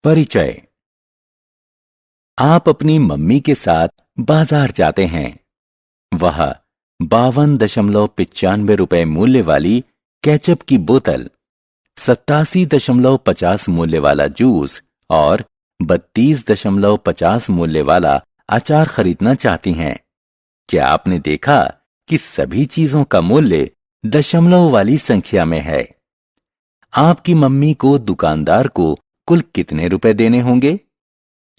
परिचय। आप अपनी मम्मी के साथ बाजार जाते हैं। वह 52.95 मूल्य वाली केचप की बोतल, 87.50 मूल्य वाला जूस और 32.50 मूल्य वाला अचार खरीदना चाहती हैं। क्या आपने देखा कि सभी चीजों का मूल्य दशमलव वाली संख्या में है? आपकी मम्मी को दुकानदार को कुल कितने रुपए देने होंगे?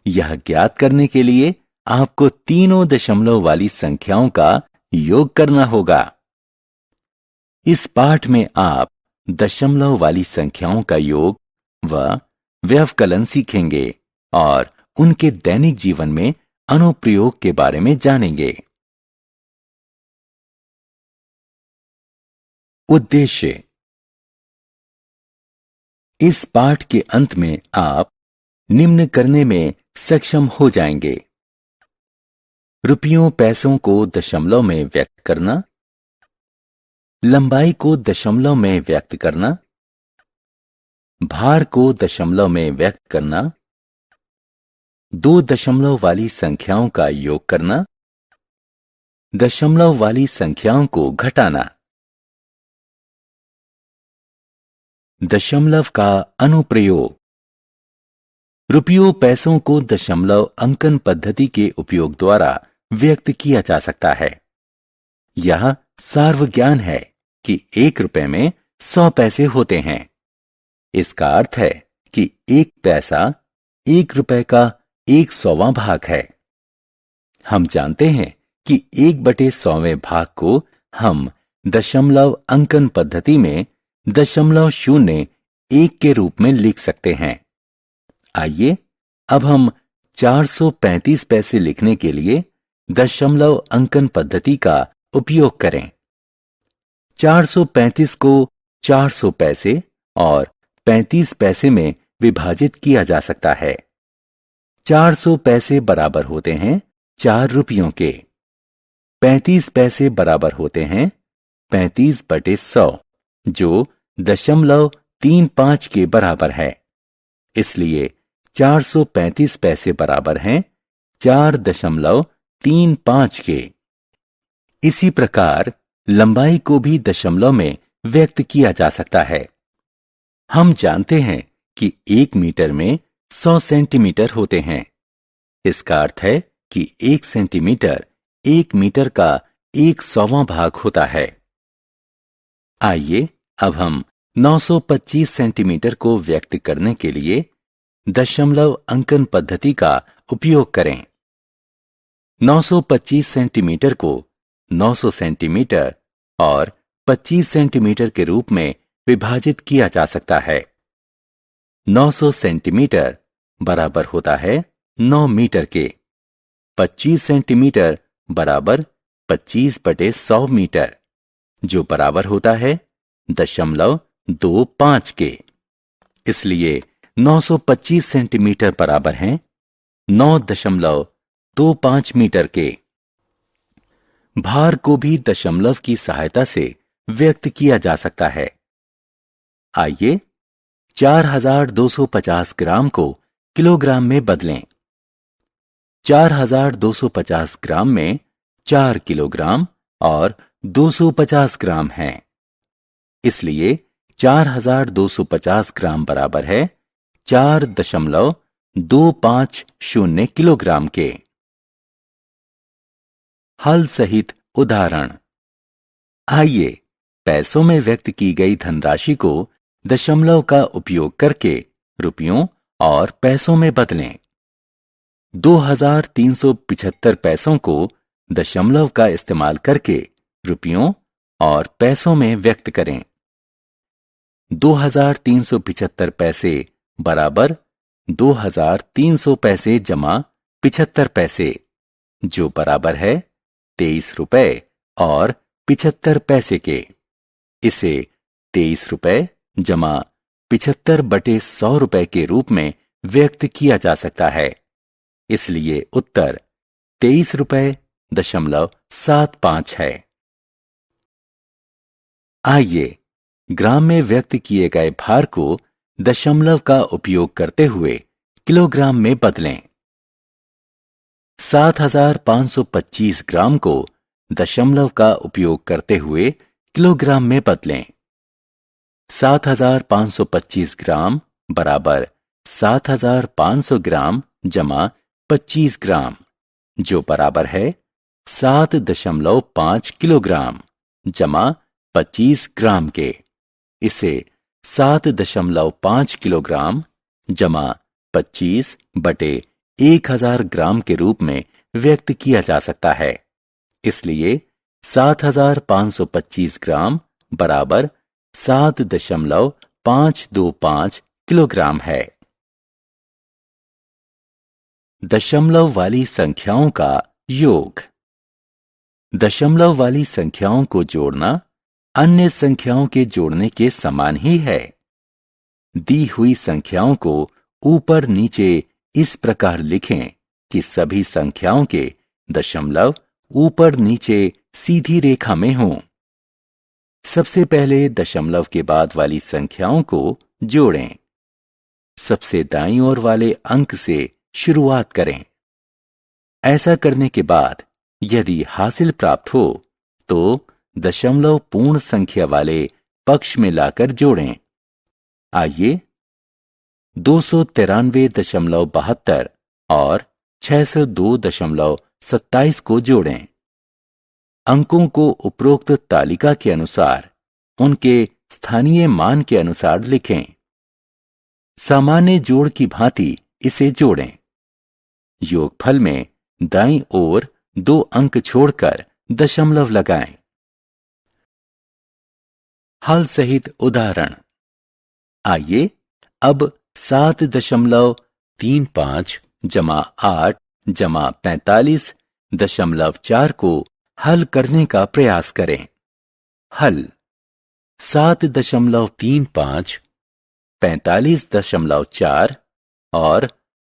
यह ज्ञात करने के लिए आपको तीनों दशमलव वाली संख्याओं का योग करना होगा। इस पाठ में आप दशमलव वाली संख्याओं का योग व व्यवकलन सीखेंगे और उनके दैनिक जीवन में अनुप्रयोग के बारे में जानेंगे। उद्देश्य। इस पाठ के अंत में आप निम्न करने में सक्षम हो जाएंगे: रुपयों पैसों को दशमलव में व्यक्त करना, लंबाई को दशमलव में व्यक्त करना, भार को दशमलव में व्यक्त करना, दो दशमलव वाली संख्याओं का योग करना, दशमलव वाली संख्याओं को घटाना। दशमलव का अनुप्रयोग। रुपयों पैसों को दशमलव अंकन पद्धति के उपयोग द्वारा व्यक्त किया जा सकता है। यह सार्वज्ञान है कि 1 रुपए में 100 पैसे होते हैं। इसका अर्थ है कि 1 पैसा 1 रुपए का 100वां भाग है। हम जानते हैं कि 1/100वें भाग को हम दशमलव अंकन पद्धति में 0.01 के रूप में लिख सकते हैं। आइए अब हम 435 पैसे लिखने के लिए दशमलव अंकन पद्धति का उपयोग करें। 435 को 400 पैसे और 35 पैसे में विभाजित किया जा सकता है। 400 पैसे बराबर होते हैं 4 रुपयों के। 35 पैसे बराबर होते हैं 35/100, जो 0.35 के बराबर है। इसलिए 435 पैसे बराबर हैं 4.35 के। इसी प्रकार लंबाई को भी दशमलव में व्यक्त किया जा सकता है। हम जानते हैं कि 1 मीटर में 100 सेंटीमीटर होते हैं। इसका अर्थ है कि 1 सेंटीमीटर 1 मीटर का 100वां भाग होता है। आइए अब हम 925 सेंटीमीटर को व्यक्त करने के लिए दशमलव अंकन पद्धति का उपयोग करें। 925 सेंटीमीटर को 900 सेंटीमीटर और 25 सेंटीमीटर के रूप में विभाजित किया जा सकता है। 900 सेंटीमीटर बराबर होता है 9 मीटर के। 25 सेंटीमीटर बराबर 25/100 मीटर, जो बराबर होता है 0.25 के। इसलिए 925 सेंटीमीटर बराबर हैं 9.25 मीटर के। भार को भी दशमलव की सहायता से व्यक्त किया जा सकता है। आइए 4250 ग्राम को किलोग्राम में बदलें। 4250 ग्राम में 4 किलोग्राम और 250 ग्राम हैं। इसलिए 4250 ग्राम बराबर है 4.250 किलोग्राम के। हल सहित उदाहरण। आइए पैसों में व्यक्त की गई धनराशि को दशमलव का उपयोग करके रुपयों और पैसों में बदलें। 2375 पैसों को दशमलव का इस्तेमाल करके रुपयों और पैसों में व्यक्त करें। 2375 पैसे बराबर 2300 पैसे जमा 75 पैसे, जो बराबर है 23 रुपए और 75 पैसे के। इसे 23 रुपए जमा 75/100 रुपए के रूप में व्यक्त किया जा सकता है। इसलिए उत्तर 23.75 है। आइए ग्राम में व्यक्त किए गए भार को दशमलव का उपयोग करते हुए किलोग्राम में बदलें। 7525 ग्राम को दशमलव का उपयोग करते हुए किलोग्राम में बदलें। 7525 ग्राम बराबर 7500 ग्राम जमा 25 ग्राम, जो बराबर है 7.5 किलोग्राम जमा 25 ग्राम के। इसे 7.5 किलोग्राम जमा 25 बटे 1000 ग्राम के रूप में व्यक्त किया जा सकता है। इसलिए 7525 ग्राम बराबर 7.525 किलोग्राम है। दशमलव वाली संख्याओं का योग। दशमलव वाली संख्याओं को जोड़ना अन्य संख्याओं के जोड़ने के समान ही है। दी हुई संख्याओं को ऊपर नीचे इस प्रकार लिखें कि सभी संख्याओं के दशमलव ऊपर नीचे सीधी रेखा में हों। सबसे पहले दशमलव के बाद वाली संख्याओं को जोड़ें। सबसे दाईं ओर वाले अंक से शुरुआत करें। ऐसा करने के बाद यदि हासिल प्राप्त हो तो दशमलव पूर्ण संख्या वाले पक्ष में लाकर जोड़ें। आइए 293.72 और 602.27 को जोड़ें। अंकों को उपरोक्त तालिका के अनुसार उनके स्थानीय मान के अनुसार लिखें। सामान्य जोड़ की भांति इसे जोड़ें। योगफल में दाईं ओर 2 अंक छोड़कर दशमलव लगाएं। हल सहित उदाहरण। आइए अब 7.35 जमा 8 जमा 45.4 को हल करने का प्रयास करें। हल 7.35, 45.4 और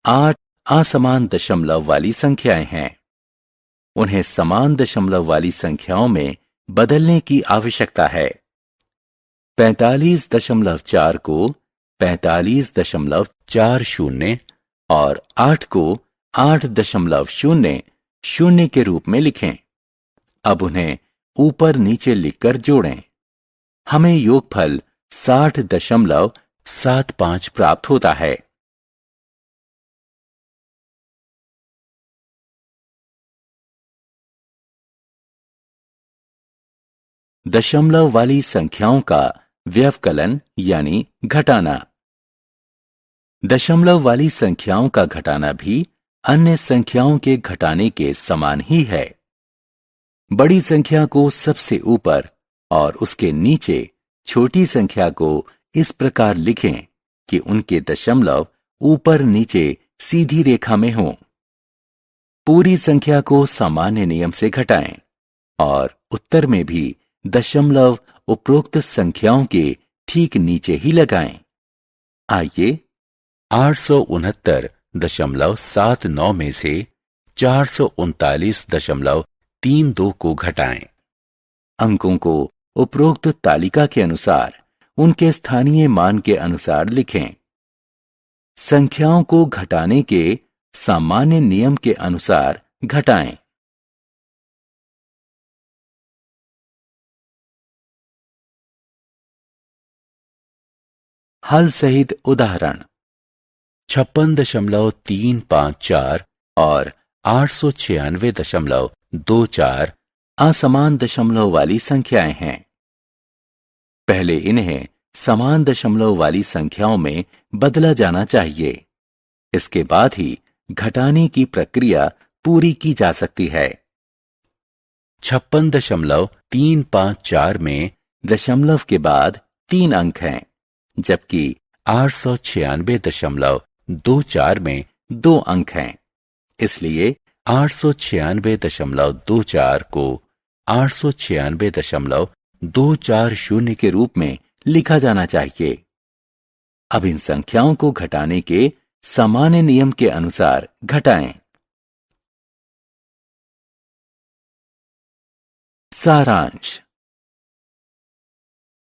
8 असमान दशमलव वाली संख्याएं हैं। उन्हें समान दशमलव वाली संख्याओं में बदलने की आवश्यकता है। 45.4 को 45.40 और 8 को 8.00 के रूप में लिखें। अब उन्हें ऊपर नीचे लिखकर जोड़ें। हमें योगफल 60.75 प्राप्त होता है। दशमलव वाली संख्याओं का व्यवकलन यानी घटाना। दशमलव वाली संख्याओं का घटाना भी अन्य संख्याओं के घटाने के समान ही है। बड़ी संख्या को सबसे ऊपर और उसके नीचे छोटी संख्या को इस प्रकार लिखें कि उनके दशमलव ऊपर नीचे सीधी रेखा में हों। पूरी संख्या को सामान्य नियम से घटाएं और उत्तर में भी दशमलव उपरोक्त संख्याओं के ठीक नीचे ही लगाएं। आइए 869.79 में से 439.32 को घटाएं। अंकों को उपरोक्त तालिका के अनुसार उनके स्थानीय मान के अनुसार लिखें। संख्याओं को घटाने के सामान्य नियम के अनुसार घटाएं। हल सहित उदाहरण। 56.354 और 896.24 असमान दशमलव वाली संख्याएं हैं। पहले इन्हें समान दशमलव वाली संख्याओं में बदला जाना चाहिए। इसके बाद ही घटाने की प्रक्रिया पूरी की जा सकती है। 56.354 में दशमलव के बाद 3 अंक हैं, जबकि 896.24 में 2 अंक हैं। इसलिए 896.24 को 896.240 के रूप में लिखा जाना चाहिए। अब इन संख्याओं को घटाने के सामान्य नियम के अनुसार घटाएं। सारांश।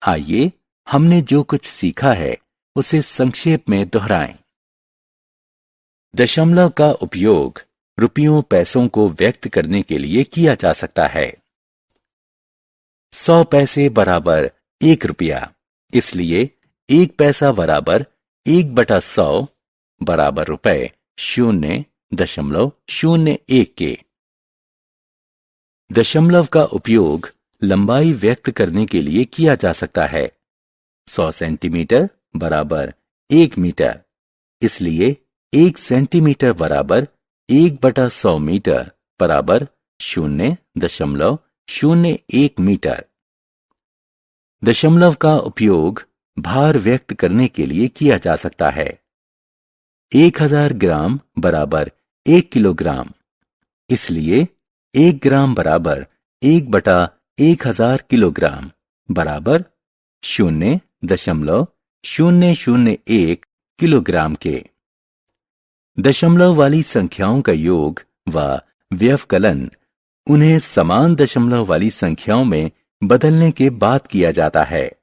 आइए हमने जो कुछ सीखा है उसे संक्षेप में दोहराएं। दशमलव का उपयोग रुपयों पैसों को व्यक्त करने के लिए किया जा सकता है। 100 पैसे बराबर 1 रुपया, इसलिए 1 पैसा बराबर 1/100 बराबर रुपए 0.01 के। दशमलव का उपयोग लंबाई व्यक्त करने के लिए किया जा सकता है। 100 सेंटीमीटर बराबर 1 मीटर, इसलिए 1 सेंटीमीटर बराबर 1/100 मीटर बराबर 0.01 मीटर। दशमलव का उपयोग भार व्यक्त करने के लिए किया जा सकता है। 1000 ग्राम बराबर 1 किलोग्राम, इसलिए 1 ग्राम बराबर 1/1000 किलोग्राम बराबर 0.001 किलोग्राम के। दशमलव वाली संख्याओं का योग व व्यवकलन उन्हें समान दशमलव वाली संख्याओं में बदलने के बाद किया जाता है।